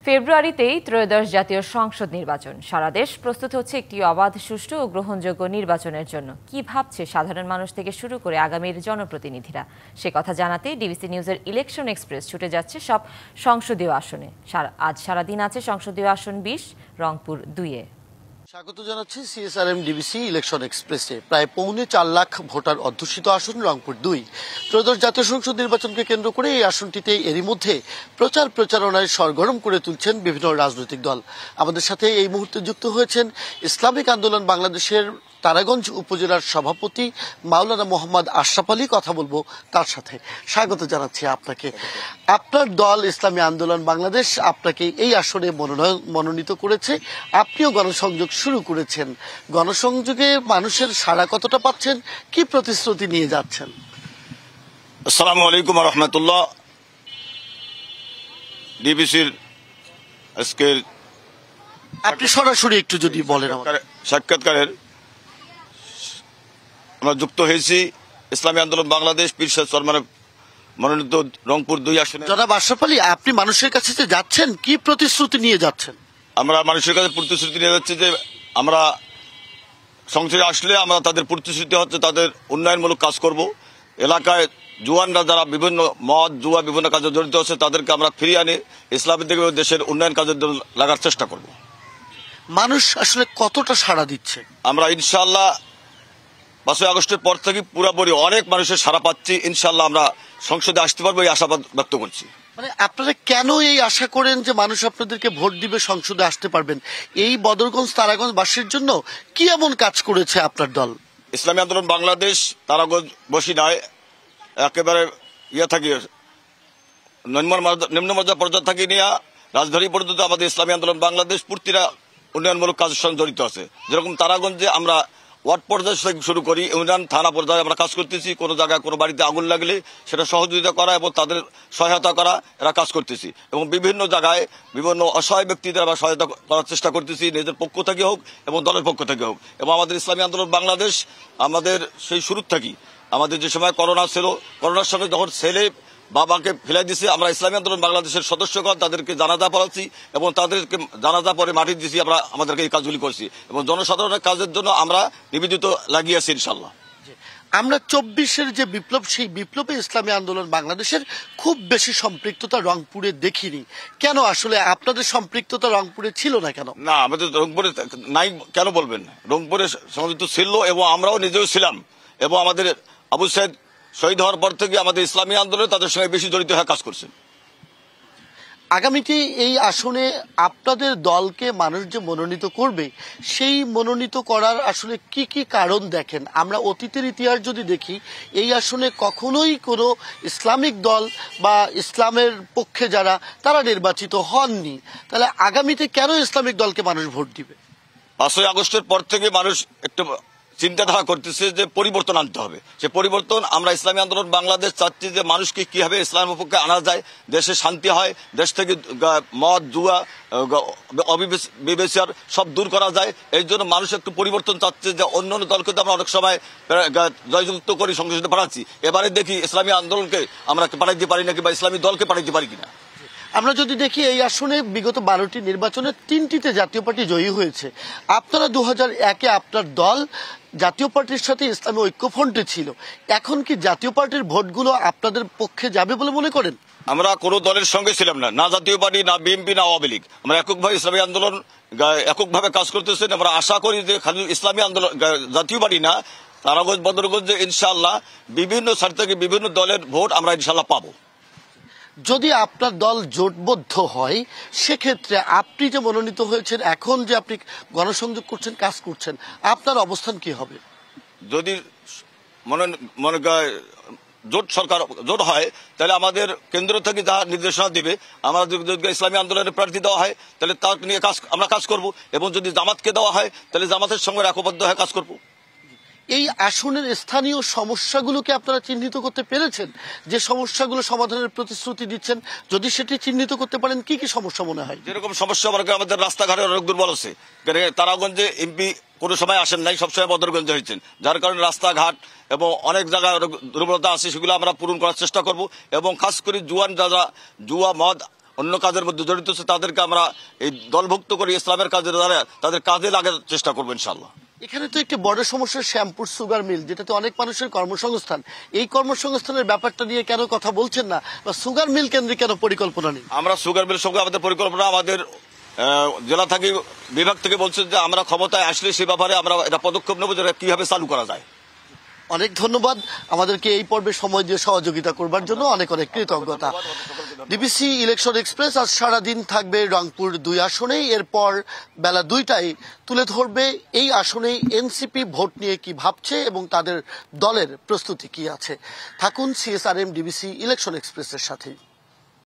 ফেব্রুয়ারিতেই ত্রয়োদশ জাতীয় সংসদ নির্বাচন। সারা দেশ প্রস্তুত হচ্ছে একটি অবাধ, সুষ্ঠু ও গ্রহণযোগ্য নির্বাচনের জন্য। কি ভাবছে সাধারণ মানুষ থেকে শুরু করে আগামীর জনপ্রতিনিধিরা, সে কথা জানাতে ডিবিসি নিউজের ইলেকশন এক্সপ্রেস ছুটে যাচ্ছে সব সংসদীয় আসনে। আজ সারাদিন আছে সংসদীয় আসন 20 রংপুর 2-এ। স্বাগত জানাচ্ছি সিএসআরএম ডিবিসি ইলেকশন এক্সপ্রেসে। প্রায় 4.25 লাখ ভোটার অধ্যুষিত আসন রংপুর 2। ত্রয়োদশ জাতীয় সংসদ নির্বাচনকে কেন্দ্র করে এই আসনটিতে এরই মধ্যে প্রচারণায় সরগরম করে তুলছেন বিভিন্ন রাজনৈতিক দল। আমাদের সাথে এই মুহূর্তে যুক্ত হয়েছেন ইসলামিক আন্দোলন বাংলাদেশের তারাগঞ্জ উপজেলার সভাপতি মাওলানা মোহাম্মদ আশরাফ আলী। কথা বলবো তার সাথে। স্বাগত জানাচ্ছি আপনাকে। আপনার দল ইসলামী আন্দোলন বাংলাদেশ আপনাকে এই আসনে মনোনীত করেছে। আপনিও গণসংযোগ শুরু করেছেন। গণসংযোগে মানুষের সাড়া কতটা পাচ্ছেন, কি প্রতিশ্রুতি নিয়ে যাচ্ছেন? আসসালামু আলাইকুম রহমতুল্লাহ। ডিবিসির আজকের আপনি সরাসরি একটু যদি বলেন। সাক্ষাৎকারের আমরা যুক্ত হয়েছি ইসলামী আন্দোলন বাংলাদেশ পীর সাহেব চরমানের মনোনীত রংপুর 2 আসনে। জনাব আশরাফ আলী, আপনি মানুষের কাছে যে যাচ্ছেন, কি প্রতিশ্রুতি নিয়ে যাচ্ছেন? আমরা মানুষের কাছে প্রতিশ্রুতি নিয়ে যাচ্ছি যে আমরা সংসদে আসলে আমরা তাদের প্রতিশ্রুতি হচ্ছে তাদের উন্নয়নমূলক কাজ করব। এলাকায় জুয়ানরা যারা বিভিন্ন মদ জুয়া বিভিন্ন কাজে জড়িত আছে তাদেরকে আমরা ফিরিয়ে আনে ইসলামের দিকে দেশের উন্নয়ন কাজের জন্য লাগার চেষ্টা করব। মানুষ আসলে কতটা সাড়া দিচ্ছে? আমরা ইনশাআল্লাহ 5 আগস্টের পর থেকে পুরোপুরি অনেক মানুষের সাড়া পাচ্ছি। ইনশাআল্লাহ আমরা সংসদে আসতে পারবো এই আশাবাদ ব্যক্ত করছি। মানে আপনারা কেন এই আশা করেন যে মানুষ আপনাদেরকে ভোট দিবে, সংসদে আসতে পারবেন? এই বদরগঞ্জ তারাগঞ্জ বাসীর জন্য কি এমন কাজ করেছে আপনার দল? ইসলামী আন্দোলন বাংলাদেশ তারাগঞ্জ বসি নয়, একেবারে থাকি নিম্ন মর্যাদা পর্যায়ে থাকি নিয়ে রাজধানী পর্যন্ত আমাদের ইসলামী আন্দোলন বাংলাদেশ প্রতিটা উন্নয়নমূলক কাজের সঙ্গে জড়িত আছে। যেরকম তারাগঞ্জে আমরা ওয়ার্ড পর্যায়ে থেকে শুরু করি, ইউনিয়ন থানা পর্যায়ে আমরা কাজ করতেছি। কোনো জায়গায় কোনো বাড়িতে আগুন লাগলে সেটা সহযোগিতা করা এবং তাদের সহায়তা করা, এরা কাজ করতেছি। এবং বিভিন্ন জায়গায় বিভিন্ন অসহায় ব্যক্তিদের আমরা সহায়তা করার চেষ্টা করতেছি, নিজেদের পক্ষ থেকে হোক এবং দলের পক্ষ থেকে হোক। এবং আমাদের ইসলামী আন্দোলন বাংলাদেশ আমাদের সেই শুরু থেকেই আমাদের যে সময় করোনা ছিল, করোনার সময় যখন ছেলে বাবাকে ফেলাই দিছে, আমরা ইসলামী আন্দোলন বাংলাদেশের সদস্যগণ তাদেরকে জানাজা পড়াচ্ছি এবং তাদেরকে জানাজা পরে মাটি দিয়েছি। আমরা আমাদেরকে এই কাজগুলি করছি এবং জনসাধারণের কাজের জন্য আমরা নিবেদিত লাগিয়েছি ইনশাল্লাহ। আমরা 24-এর যে বিপ্লব, সেই বিপ্লবে ইসলামী আন্দোলন বাংলাদেশের খুব বেশি সম্পৃক্ততা রংপুরে দেখিনি। কেন আসলে আপনাদের সম্পৃক্ততা রংপুরে ছিল না কেন? না, আমাদের রংপুরে নাই কেন বলবেন, রংপুরে সংযুক্ত ছিল এবং আমরাও নিজেও ছিলাম। এবং আমাদের আবু সাইদ শহীদ হওয়ার পর থেকে আমাদের ইসলামী আন্দোলনে তাদের সঙ্গে বেশি জড়িত হয়ে কাজ করছেন। আগামীতে এই আসনে আপনাদের দলকে মানুষ যে মনোনীত করবে, সেই মনোনীত করার আসলে কি কি কারণ দেখেন? আমরা অতীতের ইতিহাস যদি দেখি, এই আসনে কখনোই কোনো ইসলামিক দল বা ইসলামের পক্ষে যারা তারা নির্বাচিত হননি। তাহলে আগামীতে কেন ইসলামিক দলকে মানুষ ভোট দিবে? 5 আগস্টের পর থেকে মানুষ একটু চিন্তাধারা করতেছে যে পরিবর্তন আনতে হবে। সে পরিবর্তন আমরা ইসলামী আন্দোলন বাংলাদেশ চাচ্ছি যে মানুষকে কিভাবে ইসলামের পক্ষে আনা যায়, দেশে শান্তি হয়, দেশ থেকে মদ জুয়া বিবেচার সব দূর করা যায়। এই জন্য মানুষ একটু পরিবর্তন চাচ্ছে। যে অন্য অন্য দলকে তো আমরা অনেক সময় জয়যুক্ত করি, সংসদে পাঠাচ্ছি, এবারে দেখি ইসলামী আন্দোলনকে আমরা পাঠাইতে পারি নাকি বা ইসলামী দলকে পাঠাইতে পারি কিনা। আমরা যদি দেখি এই আসনে বিগত 12টি নির্বাচনে 3টিতে জাতীয় পার্টি জয়ী হয়েছে। আপনারা 2001-এ আপনার দল জাতীয় পার্টির সাথে ইসলামী ঐক্যফ্রন্টে ছিল। এখন কি জাতীয় পার্টির ভোটগুলো আপনাদের পক্ষে যাবে বলে মনে করেন? আমরা কোনো দলের সঙ্গে ছিলাম না, না জাতীয় পার্টি, না বিএনপি, না আওয়ামী লীগ। আমরা এককভাবে ইসলামী আন্দোলন এককভাবে কাজ করতেছেন। আমরা আশা করি যে খালি ইসলামী আন্দোলন জাতীয় পার্টি না, তারাগঞ্জ বদরগঞ্জে ইনশাআল্লাহ বিভিন্ন সাইড থেকে বিভিন্ন দলের ভোট আমরা ইনশাআল্লাহ পাবো। যদি আপনার দল জোটবদ্ধ হয়, সেক্ষেত্রে আপনি যে মনোনীত হয়েছেন, এখন যে আপনি গণসংযোগ করছেন, কাজ করছেন, আপনার অবস্থান কি হবে? যদি মনে জোট সরকার জোট হয়, তাহলে আমাদের কেন্দ্র থেকে যা নির্দেশনা দিবে, আমাদের যদি ইসলামী আন্দোলনের প্রার্থী দেওয়া হয় তাহলে তার নিয়ে আমরা কাজ করব। এবং যদি জামাতকে দেওয়া হয় তাহলে জামাতের সঙ্গে একবদ্ধ হয়ে কাজ করব। এই আসনের স্থানীয় সমস্যাগুলোকে আপনারা চিহ্নিত করতে পেরেছেন? যে সমস্যাগুলো সমাধানের প্রতিশ্রুতি দিচ্ছেন, যদি সেটি চিহ্নিত করতে পারেন, কি কি সমস্যা মনে হয়? যেরকম সমস্যা আমাদের রাস্তাঘাটের অনেক দুর্বল আছে। তারাগঞ্জে এমপি কোনো সময় আসেন নাই, সবসময় বদরগঞ্জে হয়েছেন, যার কারণে রাস্তাঘাট এবং অনেক জায়গায় দুর্বলতা আছে, সেগুলো আমরা পূরণ করার চেষ্টা করব। এবং খাস করে জুয়ান যারা জুয়া মদ অন্য কাজের মধ্যে জড়িত আছে তাদেরকে আমরা এই দলভুক্ত করে ইসলামের কাজের দ্বারা তাদের কাজে লাগার চেষ্টা করবো ইনশাআল্লাহ। এখানে তো একটি বড় সমস্যা শ্যামপুর সুগার মিল, যেটাতে অনেক মানুষের কর্মসংস্থান। এই কর্মসংস্থানের ব্যাপারটা নিয়ে কেন কথা বলছেন না, বা সুগার মিল কেন্দ্রে কেন পরিকল্পনা নেই? আমরা সুগার মিল সঙ্গে আমাদের পরিকল্পনা, আমাদের জেলা থেকে বিভাগ থেকে বলছেন যে আমরা ক্ষমতায় আসলে সে ব্যাপারে আমরা এটা পদক্ষেপ নেবো, যেটা কিভাবে চালু করা যায়। অনেক ধন্যবাদ আমাদেরকে এই পর্বে সময় দিয়ে সহযোগিতা করবার জন্য, অনেক অনেক কৃতজ্ঞতা। ডিবিসি ইলেকশন এক্সপ্রেস আজ সারাদিন থাকবে রংপুর 2 আসনেই। এরপর বেলা 2টায় তুলে ধরবে এই আসনেই এনসিপি ভোট নিয়ে কি ভাবছে এবং তাদের দলের প্রস্তুতি কি আছে। থাকুন CSRM ডিবিসি ইলেকশন এক্সপ্রেসের সাথে।